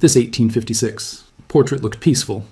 This 1856. Portrait looked peaceful,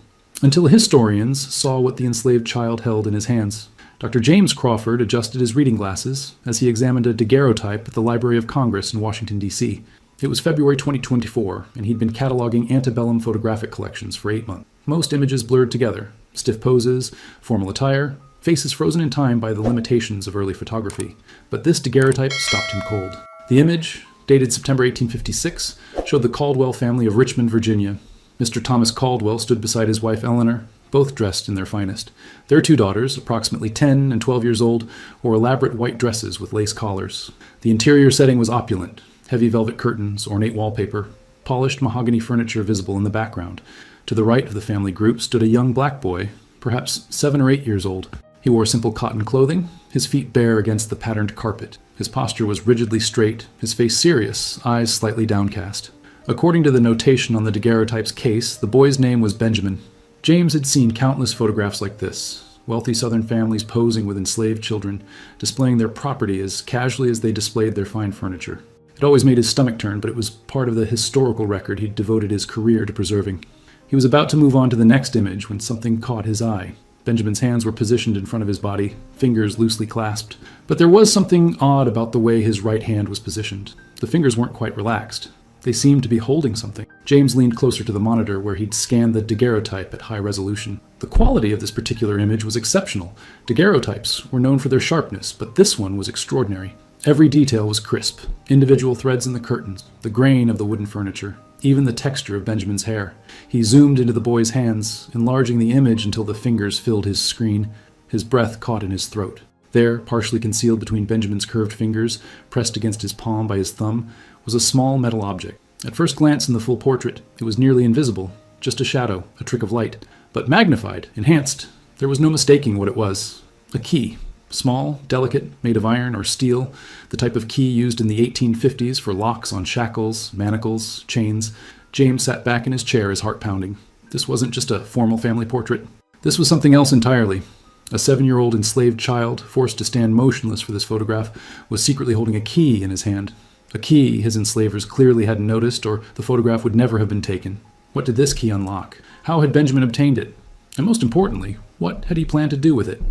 until historians saw what the enslaved child held in his hands. Dr. James Crawford adjusted his reading glasses as he examined a daguerreotype at the Library of Congress in Washington, D.C. It was February 2024, and he'd been cataloging antebellum photographic collections for 8 months. Most images blurred together, stiff poses, formal attire, faces frozen in time by the limitations of early photography. But this daguerreotype stopped him cold. The image, dated September 1856, showed the Caldwell family of Richmond, Virginia. Mr. Thomas Caldwell stood beside his wife Eleanor, both dressed in their finest. Their 2 daughters, approximately 10 and 12 years old, wore elaborate white dresses with lace collars. The interior setting was opulent, heavy velvet curtains, ornate wallpaper, polished mahogany furniture visible in the background. To the right of the family group stood a young black boy, perhaps 7 or 8 years old. He wore simple cotton clothing, his feet bare against the patterned carpet. His posture was rigidly straight, his face serious, eyes slightly downcast. According to the notation on the daguerreotype's case, the boy's name was Benjamin. James had seen countless photographs like this, wealthy Southern families posing with enslaved children, displaying their property as casually as they displayed their fine furniture. It always made his stomach turn, but it was part of the historical record he'd devoted his career to preserving. He was about to move on to the next image when something caught his eye. Benjamin's hands were positioned in front of his body, fingers loosely clasped. But there was something odd about the way his right hand was positioned. The fingers weren't quite relaxed. They seemed to be holding something. James leaned closer to the monitor where he'd scanned the daguerreotype at high resolution. The quality of this particular image was exceptional. Daguerreotypes were known for their sharpness, but this one was extraordinary. Every detail was crisp. Individual threads in the curtains, the grain of the wooden furniture, even the texture of Benjamin's hair. He zoomed into the boy's hands, enlarging the image until the fingers filled his screen. His breath caught in his throat. There, partially concealed between Benjamin's curved fingers, pressed against his palm by his thumb, was a small metal object. At first glance in the full portrait, it was nearly invisible, just a shadow, a trick of light. But magnified, enhanced, there was no mistaking what it was. A key. Small, delicate, made of iron or steel, the type of key used in the 1850s for locks on shackles, manacles, chains. James sat back in his chair, his heart pounding. This wasn't just a formal family portrait. This was something else entirely. A 7-year-old enslaved child, forced to stand motionless for this photograph, was secretly holding a key in his hand. A key his enslavers clearly hadn't noticed, or the photograph would never have been taken. What did this key unlock? How had Benjamin obtained it? And most importantly, what had he planned to do with it?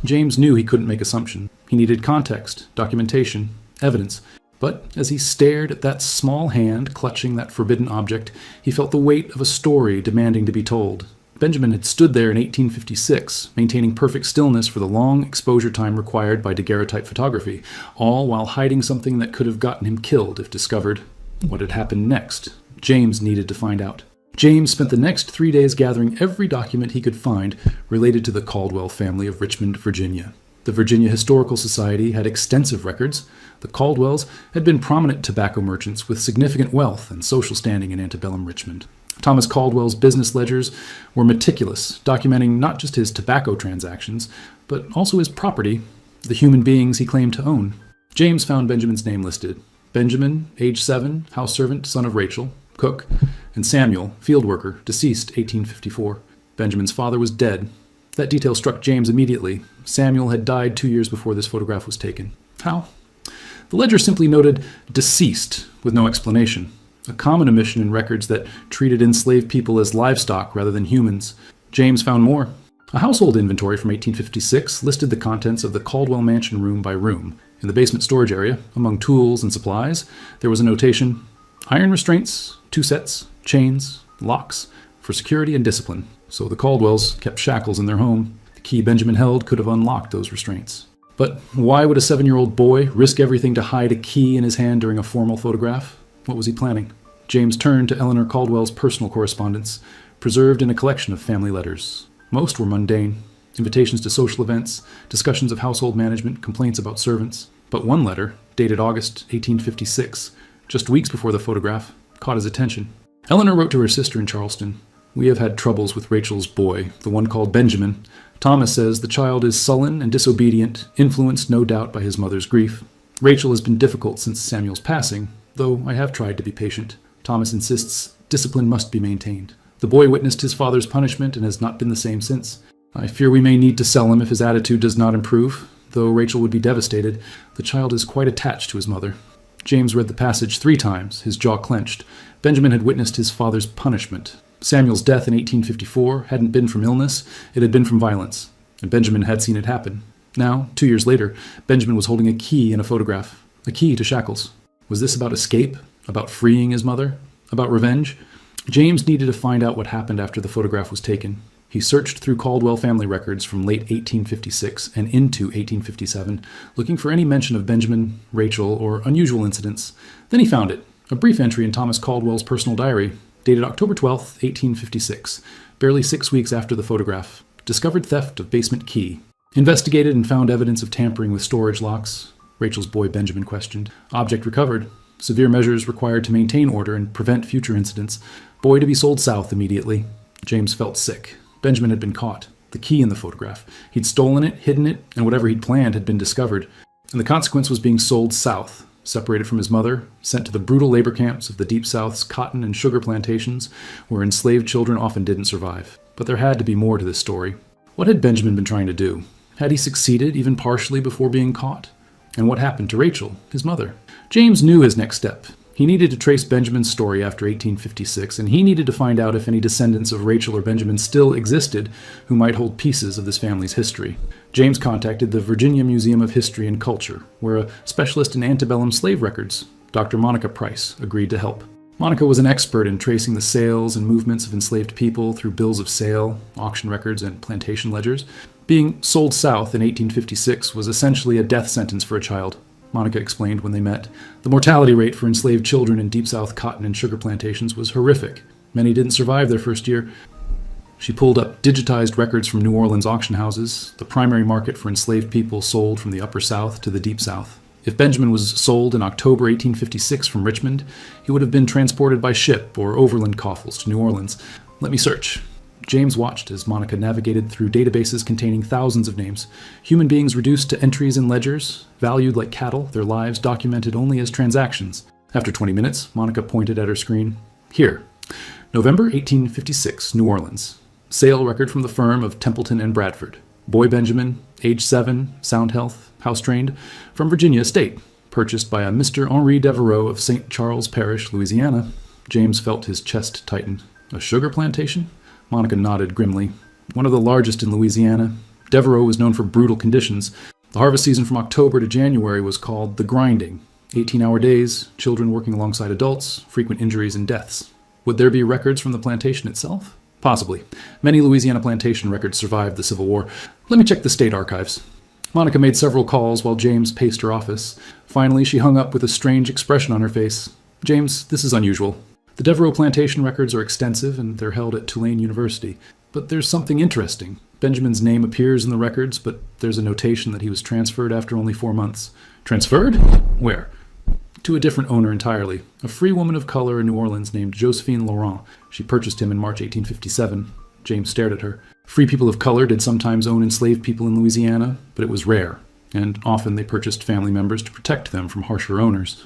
James knew he couldn't make assumption. He needed context, documentation, evidence. But as he stared at that small hand clutching that forbidden object, he felt the weight of a story demanding to be told. Benjamin had stood there in 1856, maintaining perfect stillness for the long exposure time required by daguerreotype photography, all while hiding something that could have gotten him killed if discovered. What had happened next? James needed to find out. James spent the next 3 days gathering every document he could find related to the Caldwell family of Richmond, Virginia. The Virginia Historical Society had extensive records. The Caldwells had been prominent tobacco merchants with significant wealth and social standing in antebellum Richmond. Thomas Caldwell's business ledgers were meticulous, documenting not just his tobacco transactions, but also his property, the human beings he claimed to own. James found Benjamin's name listed. Benjamin, age 7, house servant, son of Rachel, cook, and Samuel, field worker, deceased 1854. Benjamin's father was dead. That detail struck James immediately. Samuel had died 2 years before this photograph was taken. How? The ledger simply noted deceased, with no explanation. A common omission in records that treated enslaved people as livestock rather than humans. James found more. A household inventory from 1856 listed the contents of the Caldwell mansion room by room. In the basement storage area, among tools and supplies, there was a notation: iron restraints, 2 sets, chains, locks, for security and discipline. So the Caldwells kept shackles in their home. The key Benjamin held could have unlocked those restraints. But why would a 7-year-old boy risk everything to hide a key in his hand during a formal photograph? What was he planning? James turned to Eleanor Caldwell's personal correspondence, preserved in a collection of family letters. Most were mundane: invitations to social events, discussions of household management, complaints about servants. But one letter, dated August 1856, just weeks before the photograph, caught his attention. Eleanor wrote to her sister in Charleston: "We have had troubles with Rachel's boy, the one called Benjamin. Thomas says the child is sullen and disobedient, influenced no doubt by his mother's grief. Rachel has been difficult since Samuel's passing, though I have tried to be patient. Thomas insists discipline must be maintained. The boy witnessed his father's punishment and has not been the same since. I fear we may need to sell him if his attitude does not improve. Though Rachel would be devastated, the child is quite attached to his mother." James read the passage 3 times, his jaw clenched. Benjamin had witnessed his father's punishment. Samuel's death in 1854 hadn't been from illness, it had been from violence, and Benjamin had seen it happen. Now, 2 years later, Benjamin was holding a key in a photograph, a key to shackles. Was this about escape? About freeing his mother? About revenge? James needed to find out what happened after the photograph was taken. He searched through Caldwell family records from late 1856 and into 1857, looking for any mention of Benjamin, Rachel, or unusual incidents. Then he found it, a brief entry in Thomas Caldwell's personal diary, dated October 12, 1856, barely 6 weeks after the photograph. Discovered theft of basement key. Investigated and found evidence of tampering with storage locks. Rachel's boy Benjamin questioned. Object recovered. Severe measures required to maintain order and prevent future incidents. Boy to be sold south immediately. James felt sick. Benjamin had been caught. The key in the photograph. He'd stolen it, hidden it, and whatever he'd planned had been discovered. And the consequence was being sold south, separated from his mother, sent to the brutal labor camps of the Deep South's cotton and sugar plantations, where enslaved children often didn't survive. But there had to be more to this story. What had Benjamin been trying to do? Had he succeeded, even partially, before being caught? And what happened to Rachel, his mother? James knew his next step. He needed to trace Benjamin's story after 1856, and he needed to find out if any descendants of Rachel or Benjamin still existed who might hold pieces of this family's history. James contacted the Virginia Museum of History and Culture, where a specialist in antebellum slave records, Dr. Monica Price, agreed to help. Monica was an expert in tracing the sales and movements of enslaved people through bills of sale, auction records, and plantation ledgers. Being sold south in 1856 was essentially a death sentence for a child, Monica explained when they met. The mortality rate for enslaved children in Deep South cotton and sugar plantations was horrific. Many didn't survive their first year. She pulled up digitized records from New Orleans auction houses, the primary market for enslaved people sold from the Upper South to the Deep South. If Benjamin was sold in October 1856 from Richmond, he would have been transported by ship or overland coffles to New Orleans. Let me search. James watched as Monica navigated through databases containing thousands of names. Human beings reduced to entries in ledgers, valued like cattle, their lives documented only as transactions. After 20 minutes, Monica pointed at her screen. Here. November 1856, New Orleans. Sale record from the firm of Templeton and Bradford. Boy Benjamin, age 7, sound health, house trained, from Virginia State. Purchased by a Mr. Henri Devereaux of St. Charles Parish, Louisiana. James felt his chest tighten. A sugar plantation? Monica nodded grimly. One of the largest in Louisiana. Devereaux was known for brutal conditions. The harvest season from October to January was called the grinding. 18-hour days, children working alongside adults, frequent injuries and deaths. Would there be records from the plantation itself? Possibly. Many Louisiana plantation records survived the Civil War. Let me check the state archives. Monica made several calls while James paced her office. Finally, she hung up with a strange expression on her face. James, this is unusual. The Devereaux plantation records are extensive, and they're held at Tulane University. But there's something interesting. Benjamin's name appears in the records, but there's a notation that he was transferred after only 4 months. Transferred? Where? To a different owner entirely, a free woman of color in New Orleans named Josephine Laurent. She purchased him in March 1857. James stared at her. Free people of color did sometimes own enslaved people in Louisiana, but it was rare, and often they purchased family members to protect them from harsher owners.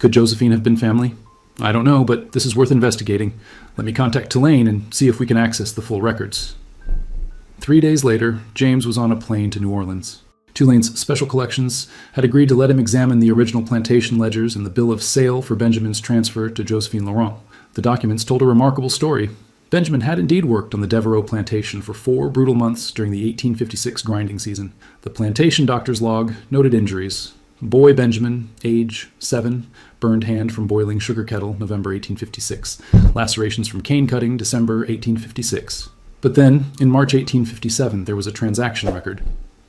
Could Josephine have been family? I don't know, but this is worth investigating. Let me contact Tulane and see if we can access the full records. 3 days later, James was on a plane to New Orleans. Tulane's special collections had agreed to let him examine the original plantation ledgers and the bill of sale for Benjamin's transfer to Josephine Laurent. The documents told a remarkable story. Benjamin had indeed worked on the Devereaux plantation for 4 brutal months during the 1856 grinding season. The plantation doctor's log noted injuries. Boy Benjamin, age 7, burned hand from boiling sugar kettle, November 1856. Lacerations from cane cutting, December 1856. But then, in March 1857, there was a transaction record.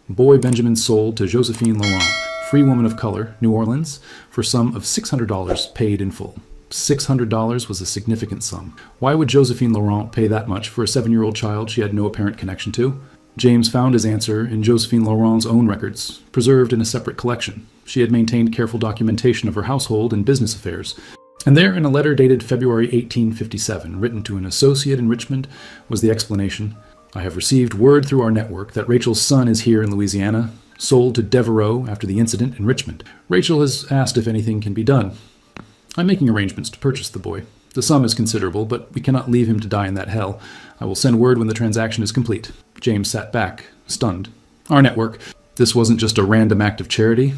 Boy Benjamin sold to Josephine Laurent, free woman of color, New Orleans, for a sum of $600 paid in full. $600 was a significant sum. Why would Josephine Laurent pay that much for a 7-year-old child she had no apparent connection to? James found his answer in Josephine Laurent's own records, preserved in a separate collection. She had maintained careful documentation of her household and business affairs. And there, in a letter dated February 1857, written to an associate in Richmond, was the explanation. I have received word through our network that Rachel's son is here in Louisiana, sold to Devereaux after the incident in Richmond. Rachel has asked if anything can be done. I'm making arrangements to purchase the boy. The sum is considerable, but we cannot leave him to die in that hell. I will send word when the transaction is complete. James sat back, stunned. Our network. This wasn't just a random act of charity.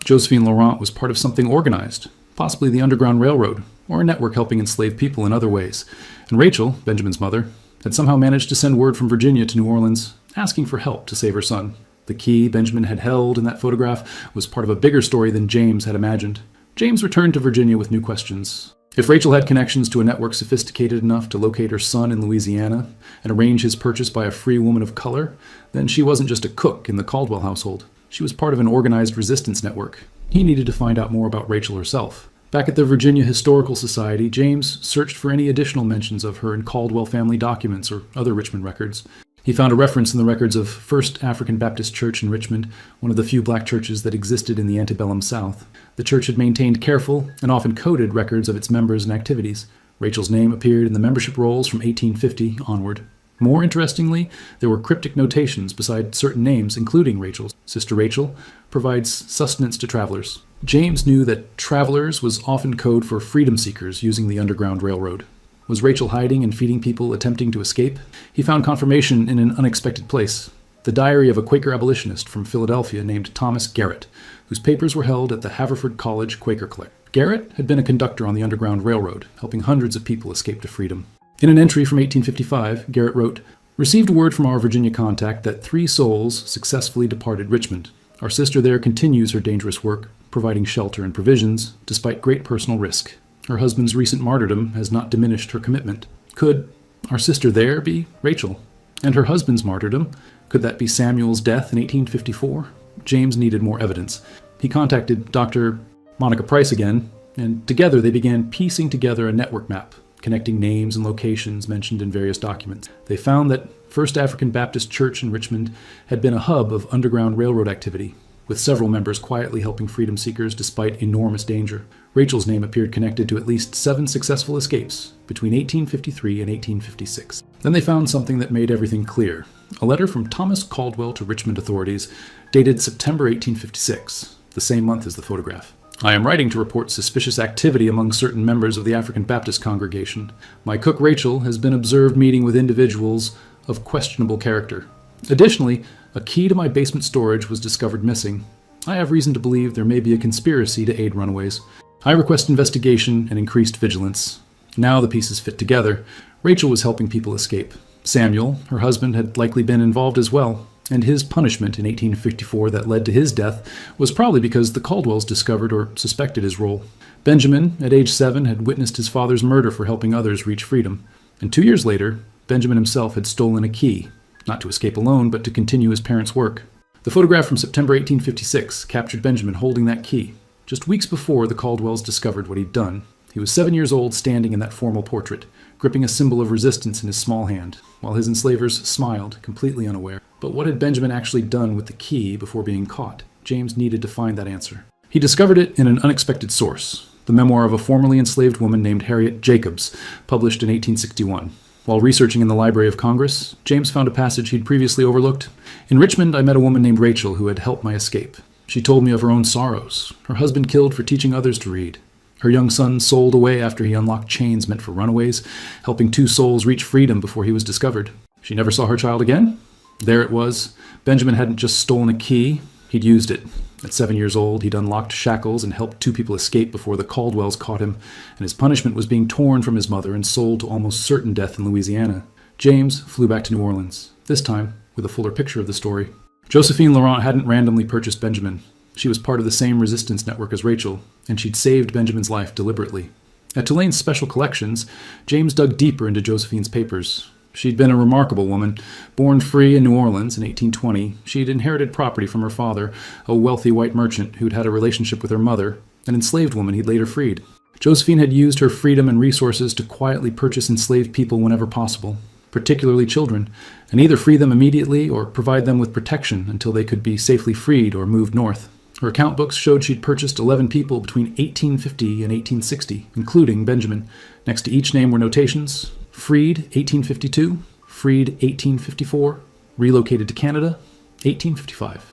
Josephine Laurent was part of something organized, possibly the Underground Railroad, or a network helping enslaved people in other ways. And Rachel, Benjamin's mother, had somehow managed to send word from Virginia to New Orleans, asking for help to save her son. The key Benjamin had held in that photograph was part of a bigger story than James had imagined. James returned to Virginia with new questions. If Rachel had connections to a network sophisticated enough to locate her son in Louisiana and arrange his purchase by a free woman of color, then she wasn't just a cook in the Caldwell household. She was part of an organized resistance network. He needed to find out more about Rachel herself. Back at the Virginia Historical Society, James searched for any additional mentions of her in Caldwell family documents or other Richmond records. He found a reference in the records of First African Baptist Church in Richmond, one of the few black churches that existed in the antebellum South. The church had maintained careful and often coded records of its members and activities. Rachel's name appeared in the membership rolls from 1850 onward. More interestingly, there were cryptic notations beside certain names, including Rachel's. Sister Rachel provides sustenance to travelers. James knew that travelers was often code for freedom seekers using the Underground Railroad. Was Rachel hiding and feeding people attempting to escape? He found confirmation in an unexpected place. The diary of a Quaker abolitionist from Philadelphia named Thomas Garrett, whose papers were held at the Haverford College Quaker Collector. Garrett had been a conductor on the Underground Railroad, helping hundreds of people escape to freedom. In an entry from 1855, Garrett wrote, "Received word from our Virginia contact that 3 souls successfully departed Richmond. Our sister there continues her dangerous work, providing shelter and provisions, despite great personal risk. Her husband's recent martyrdom has not diminished her commitment. Could our sister there be Rachel? And her husband's martyrdom, could that be Samuel's death in 1854? James needed more evidence. He contacted Dr. Monica Price again, and together they began piecing together a network map, connecting names and locations mentioned in various documents. They found that First African Baptist Church in Richmond had been a hub of Underground Railroad activity, with several members quietly helping freedom seekers despite enormous danger. Rachel's name appeared connected to at least 7 successful escapes between 1853 and 1856. Then they found something that made everything clear. A letter from Thomas Caldwell to Richmond authorities dated September 1856, the same month as the photograph. I am writing to report suspicious activity among certain members of the African Baptist congregation. My cook Rachel has been observed meeting with individuals of questionable character. Additionally, a key to my basement storage was discovered missing. I have reason to believe there may be a conspiracy to aid runaways. I request investigation and increased vigilance." Now the pieces fit together. Rachel was helping people escape. Samuel, her husband, had likely been involved as well, and his punishment in 1854 that led to his death was probably because the Caldwells discovered or suspected his role. Benjamin, at age 7, had witnessed his father's murder for helping others reach freedom. And 2 years later, Benjamin himself had stolen a key, not to escape alone, but to continue his parents' work. The photograph from September 1856 captured Benjamin holding that key, just weeks before the Caldwells discovered what he'd done. He was 7 years old, standing in that formal portrait, gripping a symbol of resistance in his small hand, while his enslavers smiled, completely unaware. But what had Benjamin actually done with the key before being caught? James needed to find that answer. He discovered it in an unexpected source, the memoir of a formerly enslaved woman named Harriet Jacobs, published in 1861. While researching in the Library of Congress, James found a passage he'd previously overlooked. "In Richmond, I met a woman named Rachel who had helped my escape. She told me of her own sorrows, her husband killed for teaching others to read, her young son sold away after he unlocked chains meant for runaways, helping 2 souls reach freedom before he was discovered. She never saw her child again?" There it was. Benjamin hadn't just stolen a key, he'd used it. At 7 years old, he'd unlocked shackles and helped 2 people escape before the Caldwells caught him, and his punishment was being torn from his mother and sold to almost certain death in Louisiana. James flew back to New Orleans, this time with a fuller picture of the story. Josephine Laurent hadn't randomly purchased Benjamin. She was part of the same resistance network as Rachel, and she'd saved Benjamin's life deliberately. At Tulane's special collections, James dug deeper into Josephine's papers. She'd been a remarkable woman. Born free in New Orleans in 1820, she'd inherited property from her father, a wealthy white merchant who'd had a relationship with her mother, an enslaved woman he'd later freed. Josephine had used her freedom and resources to quietly purchase enslaved people whenever possible, particularly children, and either free them immediately or provide them with protection until they could be safely freed or moved north. Her account books showed she'd purchased 11 people between 1850 and 1860, including Benjamin. Next to each name were notations: freed 1852, freed 1854, relocated to Canada 1855.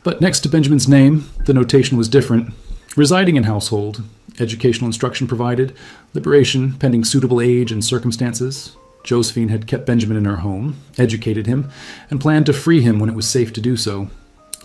But next to Benjamin's name, the notation was different. Residing in household, educational instruction provided, liberation pending suitable age and circumstances. Josephine had kept Benjamin in her home, educated him, and planned to free him when it was safe to do so.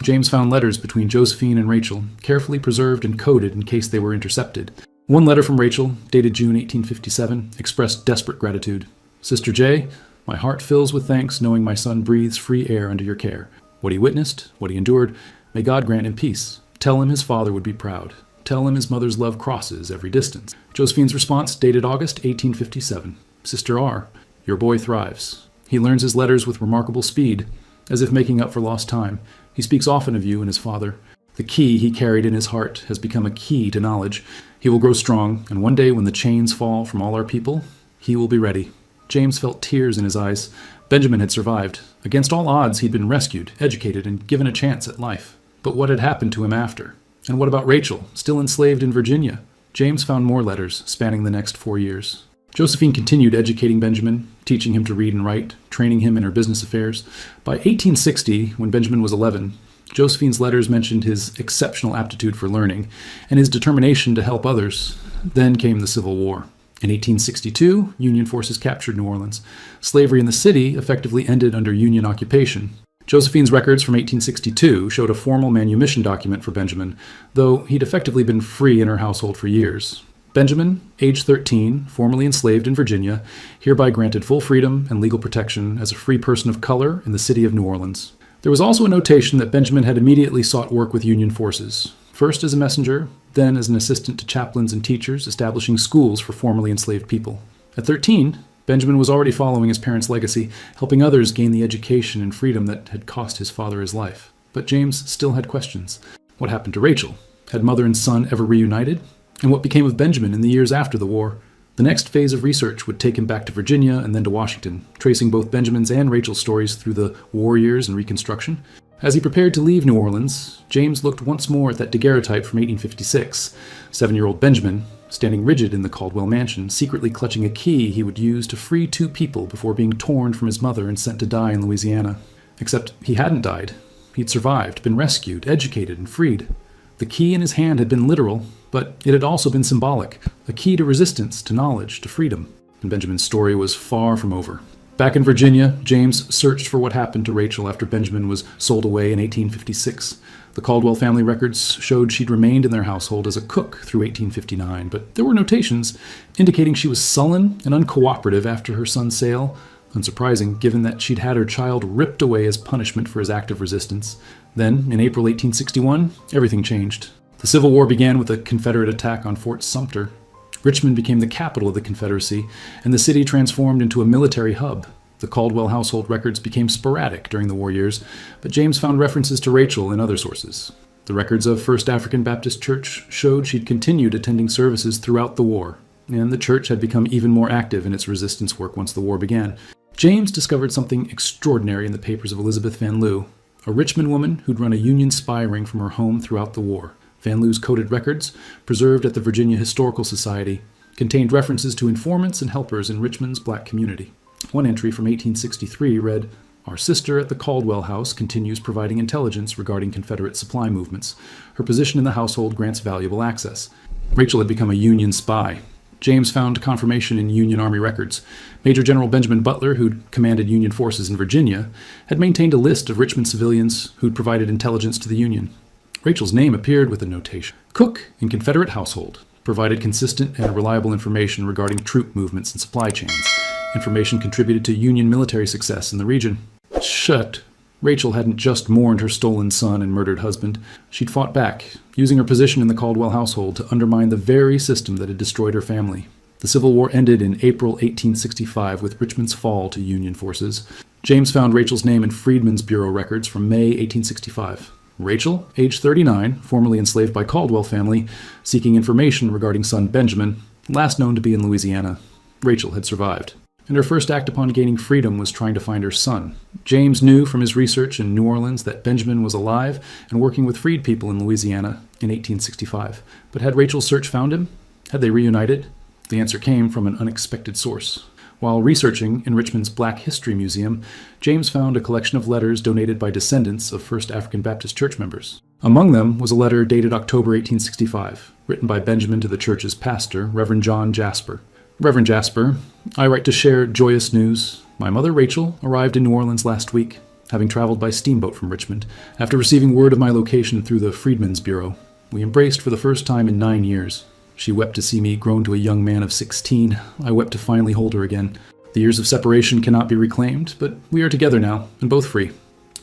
James found letters between Josephine and Rachel, carefully preserved and coded in case they were intercepted. One letter from Rachel, dated June 1857, expressed desperate gratitude. Sister J, my heart fills with thanks knowing my son breathes free air under your care. What he witnessed, what he endured, may God grant him peace. Tell him his father would be proud. Tell him his mother's love crosses every distance. Josephine's response, dated August 1857. Sister R, your boy thrives. He learns his letters with remarkable speed, as if making up for lost time. He speaks often of you and his father. The key he carried in his heart has become a key to knowledge. He will grow strong, and one day when the chains fall from all our people, he will be ready. James felt tears in his eyes. Benjamin had survived. Against all odds, he'd been rescued, educated, and given a chance at life. But what had happened to him after? And what about Rachel, still enslaved in Virginia? James found more letters, spanning the next 4 years. Josephine continued educating Benjamin, teaching him to read and write, training him in her business affairs. By 1860, when Benjamin was 11, Josephine's letters mentioned his exceptional aptitude for learning and his determination to help others. Then came the Civil War. In 1862, Union forces captured New Orleans. Slavery in the city effectively ended under Union occupation. Josephine's records from 1862 showed a formal manumission document for Benjamin, though he'd effectively been free in her household for years. Benjamin, age 13, formerly enslaved in Virginia, hereby granted full freedom and legal protection as a free person of color in the city of New Orleans. There was also a notation that Benjamin had immediately sought work with Union forces, first as a messenger, then as an assistant to chaplains and teachers establishing schools for formerly enslaved people. At 13, Benjamin was already following his parents' legacy, helping others gain the education and freedom that had cost his father his life. But James still had questions. What happened to Rachel? Had mother and son ever reunited? And what became of Benjamin in the years after the war? The next phase of research would take him back to Virginia and then to Washington, tracing both Benjamin's and Rachel's stories through the war years and Reconstruction. As he prepared to leave New Orleans, James looked once more at that daguerreotype from 1856. 7-year-old Benjamin, standing rigid in the Caldwell mansion, secretly clutching a key he would use to free 2 people before being torn from his mother and sent to die in Louisiana. Except he hadn't died. He'd survived, been rescued, educated, and freed. The key in his hand had been literal, but it had also been symbolic, a key to resistance, to knowledge, to freedom. And Benjamin's story was far from over. Back in Virginia, James searched for what happened to Rachel after Benjamin was sold away in 1856. The Caldwell family records showed she'd remained in their household as a cook through 1859, but there were notations indicating she was sullen and uncooperative after her son's sale. Unsurprising, given that she'd had her child ripped away as punishment for his act of resistance. Then, in April 1861, everything changed. The Civil War began with a Confederate attack on Fort Sumter. Richmond became the capital of the Confederacy, and the city transformed into a military hub. The Caldwell household records became sporadic during the war years, but James found references to Rachel in other sources. The records of First African Baptist Church showed she'd continued attending services throughout the war, and the church had become even more active in its resistance work once the war began. James discovered something extraordinary in the papers of Elizabeth Van Lew, a Richmond woman who'd run a Union spy ring from her home throughout the war. Van Lew's coded records, preserved at the Virginia Historical Society, contained references to informants and helpers in Richmond's black community. One entry from 1863 read, "Our sister at the Caldwell house continues providing intelligence regarding Confederate supply movements. Her position in the household grants valuable access." Rachel had become a Union spy. James found confirmation in Union Army records. Major General Benjamin Butler, who'd commanded Union forces in Virginia, had maintained a list of Richmond civilians who'd provided intelligence to the Union. Rachel's name appeared with a notation. Cook in Confederate household, provided consistent and reliable information regarding troop movements and supply chains. Information contributed to Union military success in the region. Shut. Rachel hadn't just mourned her stolen son and murdered husband. She'd fought back, using her position in the Caldwell household to undermine the very system that had destroyed her family. The Civil War ended in April 1865 with Richmond's fall to Union forces. James found Rachel's name in Freedmen's Bureau records from May 1865. Rachel, age 39, formerly enslaved by Caldwell family, seeking information regarding son Benjamin, last known to be in Louisiana. Rachel had survived, and her first act upon gaining freedom was trying to find her son. James knew from his research in New Orleans that Benjamin was alive and working with freed people in Louisiana in 1865. But had Rachel's search found him? Had they reunited? The answer came from an unexpected source. While researching in Richmond's Black History Museum, James found a collection of letters donated by descendants of First African Baptist Church members. Among them was a letter dated October 1865, written by Benjamin to the church's pastor, Reverend John Jasper. Reverend Jasper, I write to share joyous news. My mother Rachel arrived in New Orleans last week. having traveled by steamboat from Richmond, after receiving word of my location through the Freedmen's Bureau. We embraced for the first time in 9 years. She wept to see me grown to a young man of 16. I wept to finally hold her again. The years of separation cannot be reclaimed, but we are together now, and both free.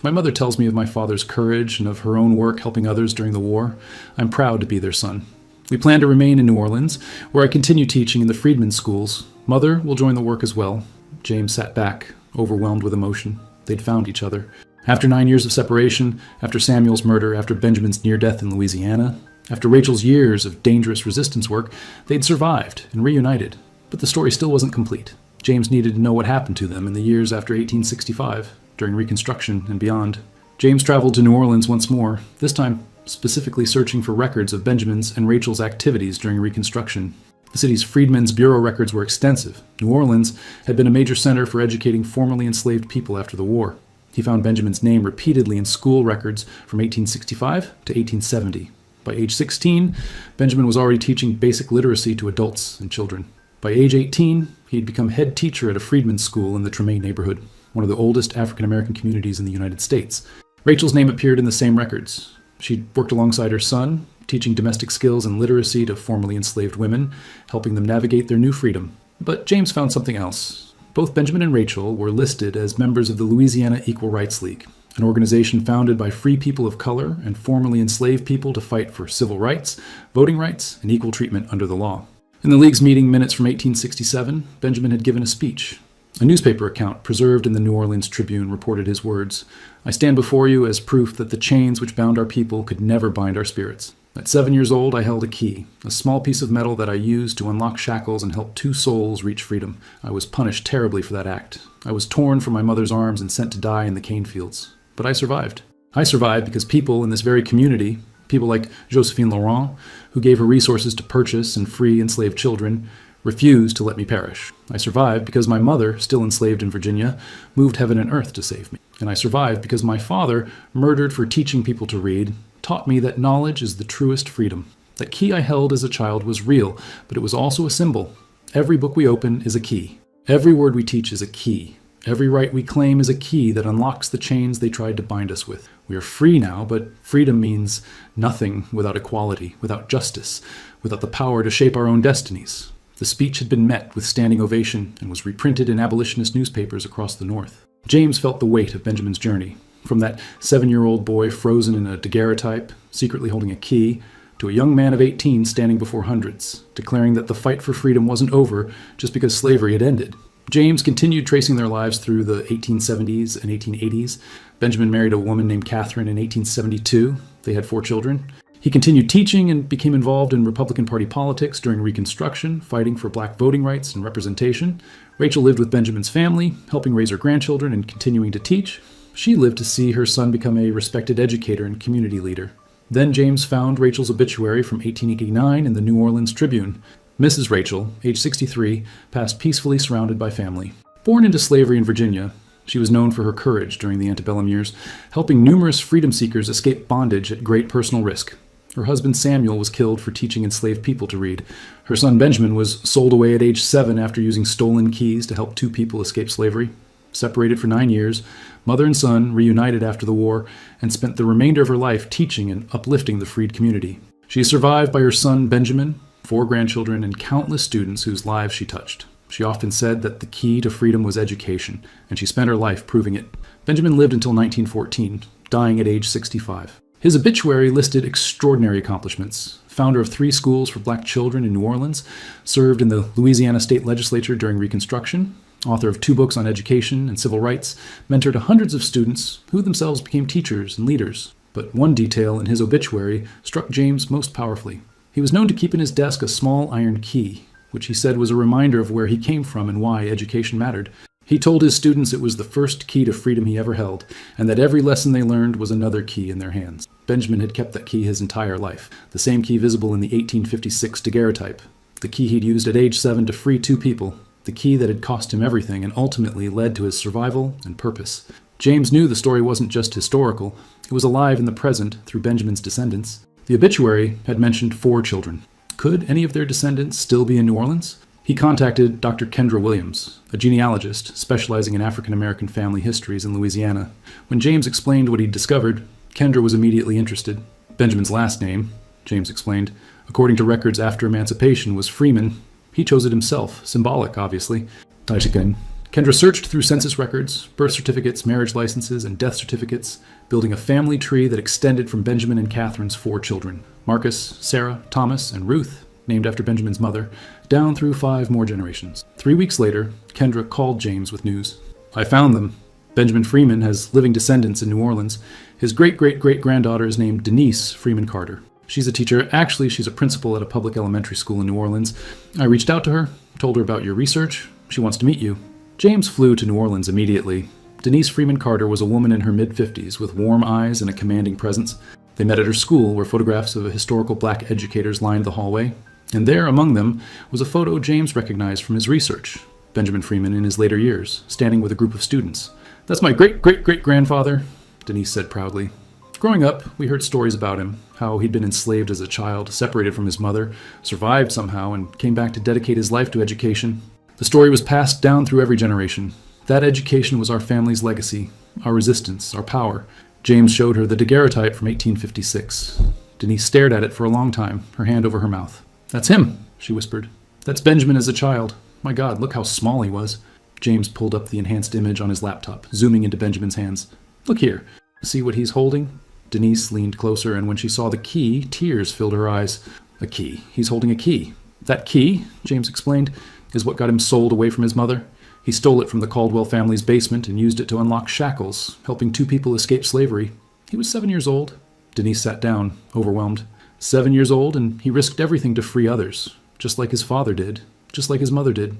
My mother tells me of my father's courage and of her own work helping others during the war. I'm proud to be their son. We plan to remain in New Orleans, where I continue teaching in the freedmen's schools. Mother will join the work as well. James sat back, overwhelmed with emotion. They'd found each other. After 9 years of separation, after Samuel's murder, after Benjamin's near death in Louisiana, after Rachel's years of dangerous resistance work, they'd survived and reunited. But the story still wasn't complete. James needed to know what happened to them in the years after 1865, during Reconstruction and beyond. James traveled to New Orleans once more, this time specifically searching for records of Benjamin's and Rachel's activities during Reconstruction. The city's Freedmen's Bureau records were extensive. New Orleans had been a major center for educating formerly enslaved people after the war. He found Benjamin's name repeatedly in school records from 1865 to 1870. By age 16, Benjamin was already teaching basic literacy to adults and children. By age 18, he had become head teacher at a freedmen's school in the Tremaine neighborhood, one of the oldest African-American communities in the United States. Rachel's name appeared in the same records. She worked alongside her son, teaching domestic skills and literacy to formerly enslaved women, helping them navigate their new freedom. But James found something else. Both Benjamin and Rachel were listed as members of the Louisiana Equal Rights League, an organization founded by free people of color and formerly enslaved people to fight for civil rights, voting rights, and equal treatment under the law. In the League's meeting minutes from 1867, Benjamin had given a speech. A newspaper account preserved in the New Orleans Tribune reported his words, "I stand before you as proof that the chains which bound our people could never bind our spirits. At 7 years old, I held a key, a small piece of metal that I used to unlock shackles and help 2 souls reach freedom. I was punished terribly for that act. I was torn from my mother's arms and sent to die in the cane fields. But I survived. I survived because people in this very community, people like Josephine Laurent, who gave her resources to purchase and free enslaved children, refused to let me perish. I survived because my mother, still enslaved in Virginia, moved heaven and earth to save me. And I survived because my father, murdered for teaching people to read, taught me that knowledge is the truest freedom. That key I held as a child was real, but it was also a symbol. Every book we open is a key. Every word we teach is a key. Every right we claim is a key that unlocks the chains they tried to bind us with. We are free now, but freedom means nothing without equality, without justice, without the power to shape our own destinies." The speech had been met with standing ovation and was reprinted in abolitionist newspapers across the North. James felt the weight of Benjamin's journey. From that 7-year-old boy frozen in a daguerreotype, secretly holding a key, to a young man of 18 standing before hundreds, declaring that the fight for freedom wasn't over just because slavery had ended. James continued tracing their lives through the 1870s and 1880s. Benjamin married a woman named Catherine in 1872. They had 4 children. He continued teaching and became involved in Republican Party politics during Reconstruction, fighting for black voting rights and representation. Rachel lived with Benjamin's family, helping raise her grandchildren and continuing to teach. She lived to see her son become a respected educator and community leader. Then James found Rachel's obituary from 1889 in the New Orleans Tribune. Mrs. Rachel, age 63, passed peacefully surrounded by family. Born into slavery in Virginia, she was known for her courage during the antebellum years, helping numerous freedom seekers escape bondage at great personal risk. Her husband Samuel was killed for teaching enslaved people to read. Her son Benjamin was sold away at age 7 after using stolen keys to help 2 people escape slavery. Separated for 9 years, mother and son reunited after the war and spent the remainder of her life teaching and uplifting the freed community. She is survived by her son Benjamin, 4 grandchildren, and countless students whose lives she touched. She often said that the key to freedom was education, and she spent her life proving it. Benjamin lived until 1914, dying at age 65. His obituary listed extraordinary accomplishments. Founder of 3 schools for black children in New Orleans, served in the Louisiana state legislature during Reconstruction, author of 2 books on education and civil rights, mentored hundreds of students who themselves became teachers and leaders. But one detail in his obituary struck James most powerfully. He was known to keep in his desk a small iron key, which he said was a reminder of where he came from and why education mattered. He told his students it was the first key to freedom he ever held, and that every lesson they learned was another key in their hands. Benjamin had kept that key his entire life, the same key visible in the 1856 daguerreotype, the key he'd used at age 7 to free 2 people, the key that had cost him everything and ultimately led to his survival and purpose. James knew the story wasn't just historical, it was alive in the present through Benjamin's descendants. The obituary had mentioned 4 children. Could any of their descendants still be in New Orleans? He contacted Dr. Kendra Williams, a genealogist specializing in African American family histories in Louisiana. When James explained what he'd discovered, Kendra was immediately interested. Benjamin's last name, James explained, according to records after emancipation, was Freeman. He chose it himself, symbolic, obviously. Kendra searched through census records, birth certificates, marriage licenses, and death certificates, building a family tree that extended from Benjamin and Catherine's 4 children, Marcus, Sarah, Thomas, and Ruth, named after Benjamin's mother, down through 5 more generations. 3 weeks later, Kendra called James with news. "I found them. Benjamin Freeman has living descendants in New Orleans. His great-great-great-granddaughter is named Denise Freeman Carter. She's a teacher. Actually, she's a principal at a public elementary school in New Orleans. I reached out to her, told her about your research. She wants to meet you." James flew to New Orleans immediately. Denise Freeman Carter was a woman in her mid-50s with warm eyes and a commanding presence. They met at her school, where photographs of historical black educators lined the hallway. And there, among them, was a photo James recognized from his research. Benjamin Freeman in his later years, standing with a group of students. "That's my great-great-great-grandfather," Denise said proudly. Growing up, we heard stories about him, how he'd been enslaved as a child, separated from his mother, survived somehow, and came back to dedicate his life to education. The story was passed down through every generation. That education was our family's legacy, our resistance, our power. James showed her the daguerreotype from 1856. Denise stared at it for a long time, her hand over her mouth. "That's him," she whispered. "That's Benjamin as a child. My God, look how small he was." James pulled up the enhanced image on his laptop, zooming into Benjamin's hands. "Look here. See what he's holding?" Denise leaned closer, and when she saw the key, tears filled her eyes. "A key. He's holding a key." "That key," James explained, "is what got him sold away from his mother. He stole it from the Caldwell family's basement and used it to unlock shackles, helping 2 people escape slavery. He was 7 years old." Denise sat down, overwhelmed. 7 years old, and he risked everything to free others, just like his father did, just like his mother did.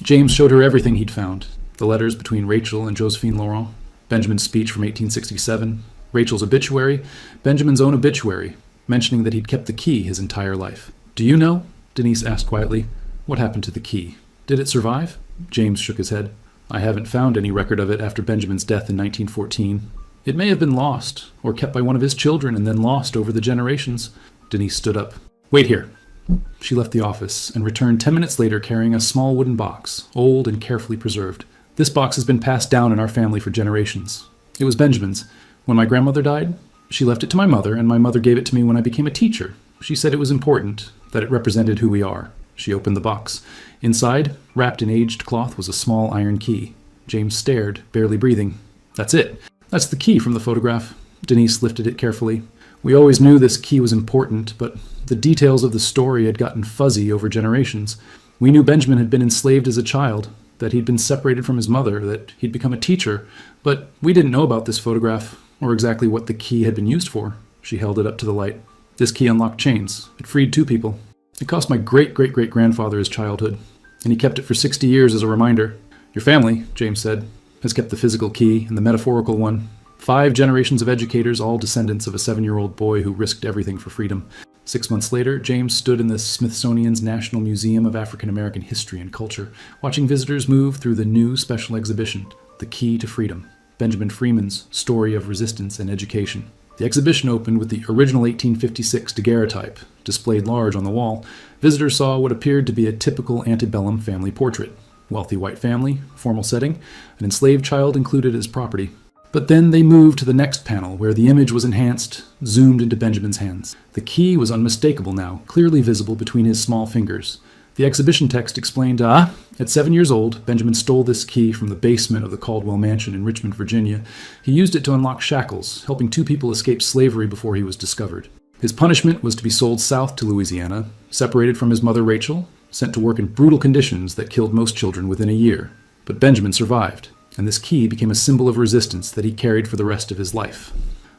James showed her everything he'd found. The letters between Rachel and Josephine Laurent, Benjamin's speech from 1867, Rachel's obituary, Benjamin's own obituary, mentioning that he'd kept the key his entire life. "Do you know?" Denise asked quietly. "What happened to the key? Did it survive?" James shook his head. "I haven't found any record of it after Benjamin's death in 1914. It may have been lost, or kept by one of his children and then lost over the generations." Denise stood up. "Wait here." She left the office and returned 10 minutes later carrying a small wooden box, old and carefully preserved. "This box has been passed down in our family for generations. It was Benjamin's. When my grandmother died, she left it to my mother, and my mother gave it to me when I became a teacher. She said it was important, that it represented who we are." She opened the box. Inside, wrapped in aged cloth, was a small iron key. James stared, barely breathing. "That's it. That's the key from the photograph." Denise lifted it carefully. "We always knew this key was important, but the details of the story had gotten fuzzy over generations. We knew Benjamin had been enslaved as a child, that he'd been separated from his mother, that he'd become a teacher, but we didn't know about this photograph, or exactly what the key had been used for." She held it up to the light. "This key unlocked chains. It freed 2 people. It cost my great-great-great-grandfather his childhood, and he kept it for 60 years as a reminder. Your family," James said, "has kept the physical key and the metaphorical one. 5 generations of educators, all descendants of a 7-year-old boy who risked everything for freedom." 6 months later, James stood in the Smithsonian's National Museum of African American History and Culture, watching visitors move through the new special exhibition, The Key to Freedom, Benjamin Freeman's Story of Resistance and Education. The exhibition opened with the original 1856 daguerreotype, displayed large on the wall. Visitors saw what appeared to be a typical antebellum family portrait. Wealthy white family, formal setting, an enslaved child included as property. But then they moved to the next panel, where the image was enhanced, zoomed into Benjamin's hands. The key was unmistakable now, clearly visible between his small fingers. The exhibition text explained, at 7 years old, Benjamin stole this key from the basement of the Caldwell Mansion in Richmond, Virginia. He used it to unlock shackles, helping 2 people escape slavery before he was discovered. His punishment was to be sold south to Louisiana, separated from his mother Rachel, sent to work in brutal conditions that killed most children within a year. But Benjamin survived, and this key became a symbol of resistance that he carried for the rest of his life.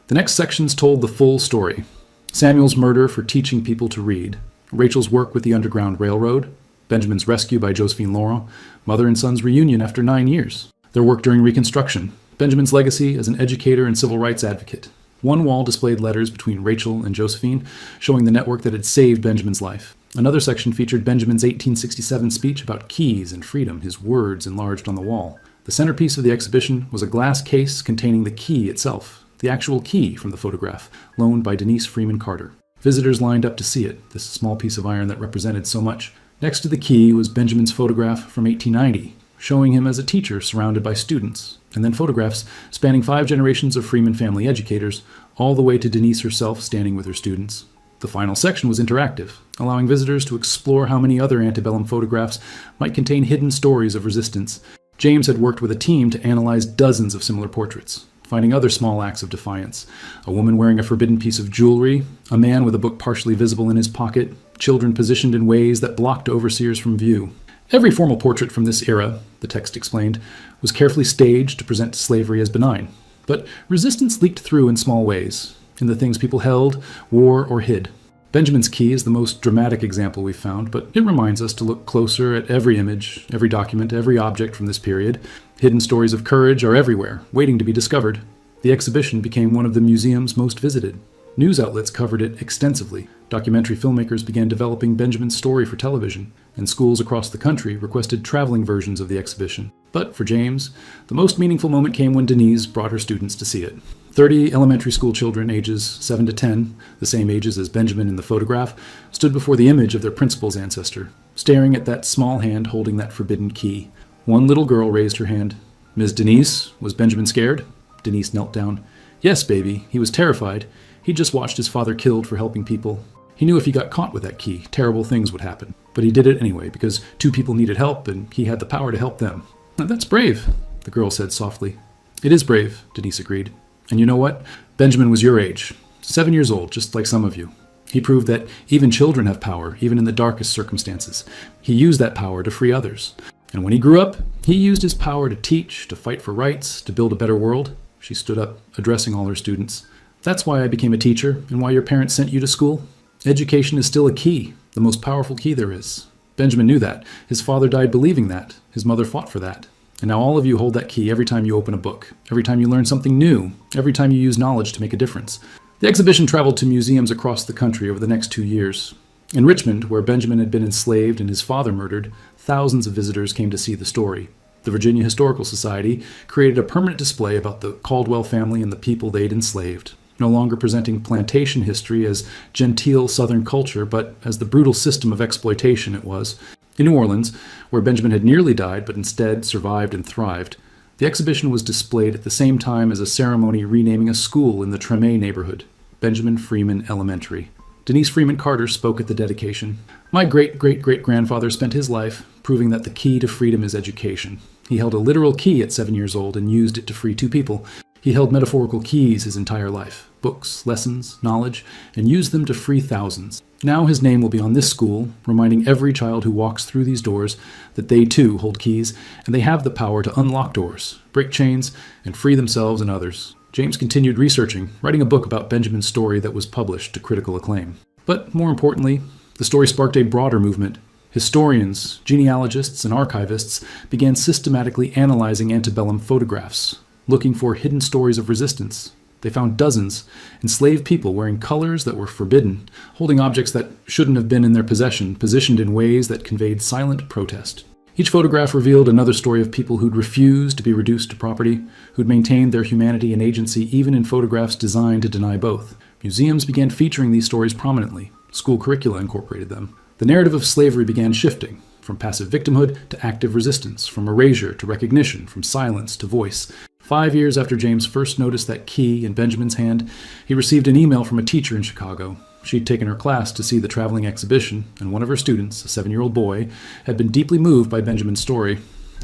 The next sections told the full story. Samuel's murder for teaching people to read, Rachel's work with the Underground Railroad, Benjamin's rescue by Josephine Laurent, mother and son's reunion after 9 years, their work during Reconstruction, Benjamin's legacy as an educator and civil rights advocate. One wall displayed letters between Rachel and Josephine, showing the network that had saved Benjamin's life. Another section featured Benjamin's 1867 speech about keys and freedom, his words enlarged on the wall. The centerpiece of the exhibition was a glass case containing the key itself, the actual key from the photograph, loaned by Denise Freeman Carter. Visitors lined up to see it, this small piece of iron that represented so much. Next to the key was Benjamin's photograph from 1890, showing him as a teacher surrounded by students, and then photographs spanning 5 generations of Freeman family educators, all the way to Denise herself standing with her students. The final section was interactive, allowing visitors to explore how many other antebellum photographs might contain hidden stories of resistance. James had worked with a team to analyze dozens of similar portraits, finding other small acts of defiance. A woman wearing a forbidden piece of jewelry, a man with a book partially visible in his pocket, children positioned in ways that blocked overseers from view. Every formal portrait from this era, the text explained, was carefully staged to present slavery as benign. But resistance leaked through in small ways, in the things people held, wore, or hid. Benjamin's key is the most dramatic example we've found, but it reminds us to look closer at every image, every document, every object from this period. Hidden stories of courage are everywhere, waiting to be discovered. The exhibition became one of the museum's most visited. News outlets covered it extensively. Documentary filmmakers began developing Benjamin's story for television, and schools across the country requested traveling versions of the exhibition. But for James, the most meaningful moment came when Denise brought her students to see it. 30 elementary school children, ages 7 to 10, the same ages as Benjamin in the photograph, stood before the image of their principal's ancestor, staring at that small hand holding that forbidden key. One little girl raised her hand. "Ms. Denise, was Benjamin scared?" Denise knelt down. "Yes, baby, he was terrified. He just watched his father killed for helping people. He knew if he got caught with that key, terrible things would happen. But he did it anyway, because 2 people needed help, and he had the power to help them." "Now, that's brave," the girl said softly. "It is brave," Denise agreed. "And you know what? Benjamin was your age, 7 years old, just like some of you. He proved that even children have power, even in the darkest circumstances. He used that power to free others. And when he grew up, he used his power to teach, to fight for rights, to build a better world." She stood up, addressing all her students. "That's why I became a teacher, and why your parents sent you to school. Education is still a key, the most powerful key there is. Benjamin knew that. His father died believing that. His mother fought for that. And now all of you hold that key every time you open a book, every time you learn something new, every time you use knowledge to make a difference." The exhibition traveled to museums across the country over the next 2 years. In Richmond, where Benjamin had been enslaved and his father murdered, thousands of visitors came to see the story. The Virginia Historical Society created a permanent display about the Caldwell family and the people they'd enslaved, no longer presenting plantation history as genteel Southern culture, but as the brutal system of exploitation it was. In New Orleans, where Benjamin had nearly died but instead survived and thrived, the exhibition was displayed at the same time as a ceremony renaming a school in the Treme neighborhood, Benjamin Freeman Elementary. Denise Freeman Carter spoke at the dedication. "My great-great-great-grandfather spent his life proving that the key to freedom is education. He held a literal key at 7 years old and used it to free 2 people. He held metaphorical keys his entire life, books, lessons, knowledge, and used them to free thousands. Now his name will be on this school, reminding every child who walks through these doors that they too hold keys, and they have the power to unlock doors, break chains, and free themselves and others." James continued researching, writing a book about Benjamin's story that was published to critical acclaim. But more importantly, the story sparked a broader movement. Historians, genealogists, and archivists began systematically analyzing antebellum photographs, looking for hidden stories of resistance. They found dozens, enslaved people wearing colors that were forbidden, holding objects that shouldn't have been in their possession, positioned in ways that conveyed silent protest. Each photograph revealed another story of people who'd refused to be reduced to property, who'd maintained their humanity and agency even in photographs designed to deny both. Museums began featuring these stories prominently. School curricula incorporated them. The narrative of slavery began shifting, from passive victimhood to active resistance, from erasure to recognition, from silence to voice. 5 years after James first noticed that key in Benjamin's hand, he received an email from a teacher in Chicago. She'd taken her class to see the traveling exhibition, and one of her students, a 7-year-old boy, had been deeply moved by Benjamin's story.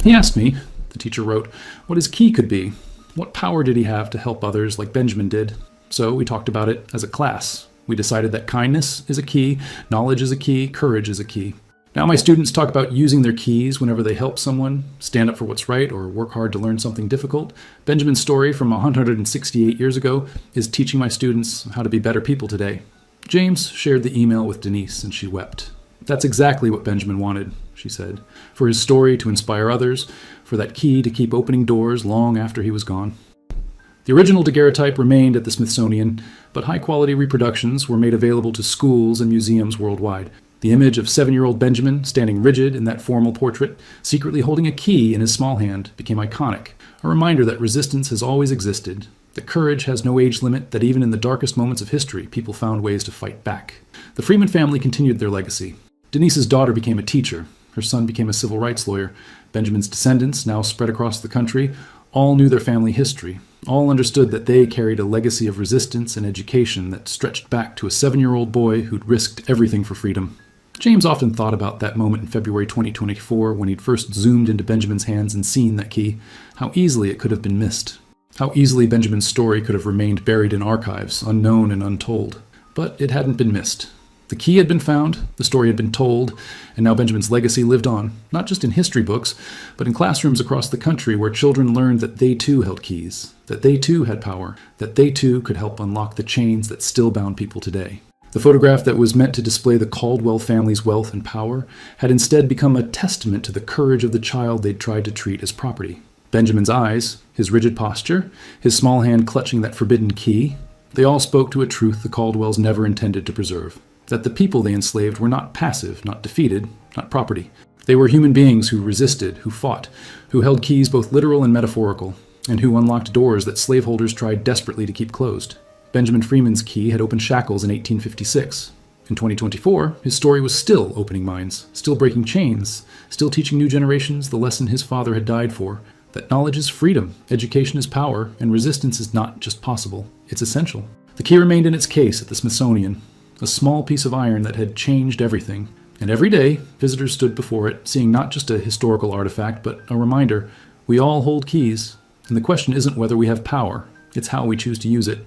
"He asked me," the teacher wrote, "what his key could be. What power did he have to help others like Benjamin did? So we talked about it as a class. We decided that kindness is a key, knowledge is a key, courage is a key. Now my students talk about using their keys whenever they help someone, stand up for what's right, or work hard to learn something difficult. Benjamin's story from 168 years ago is teaching my students how to be better people today." James shared the email with Denise, and she wept. "That's exactly what Benjamin wanted," she said, "for his story to inspire others, for that key to keep opening doors long after he was gone." The original daguerreotype remained at the Smithsonian, but high-quality reproductions were made available to schools and museums worldwide. The image of 7-year-old Benjamin, standing rigid in that formal portrait, secretly holding a key in his small hand, became iconic, a reminder that resistance has always existed, that courage has no age limit, that even in the darkest moments of history, people found ways to fight back. The Freeman family continued their legacy. Denise's daughter became a teacher. Her son became a civil rights lawyer. Benjamin's descendants, now spread across the country, all knew their family history, all understood that they carried a legacy of resistance and education that stretched back to a 7-year-old boy who'd risked everything for freedom. James often thought about that moment in February 2024 when he'd first zoomed into Benjamin's hands and seen that key, how easily it could have been missed. How easily Benjamin's story could have remained buried in archives, unknown and untold. But it hadn't been missed. The key had been found, the story had been told, and now Benjamin's legacy lived on, not just in history books, but in classrooms across the country where children learned that they too held keys, that they too had power, that they too could help unlock the chains that still bound people today. The photograph that was meant to display the Caldwell family's wealth and power had instead become a testament to the courage of the child they'd tried to treat as property. Benjamin's eyes, his rigid posture, his small hand clutching that forbidden key, they all spoke to a truth the Caldwells never intended to preserve. That the people they enslaved were not passive, not defeated, not property. They were human beings who resisted, who fought, who held keys both literal and metaphorical, and who unlocked doors that slaveholders tried desperately to keep closed. Benjamin Freeman's key had opened shackles in 1856. In 2024, his story was still opening minds, still breaking chains, still teaching new generations the lesson his father had died for, that knowledge is freedom, education is power, and resistance is not just possible, it's essential. The key remained in its case at the Smithsonian, a small piece of iron that had changed everything. And every day, visitors stood before it, seeing not just a historical artifact, but a reminder, we all hold keys, and the question isn't whether we have power, it's how we choose to use it.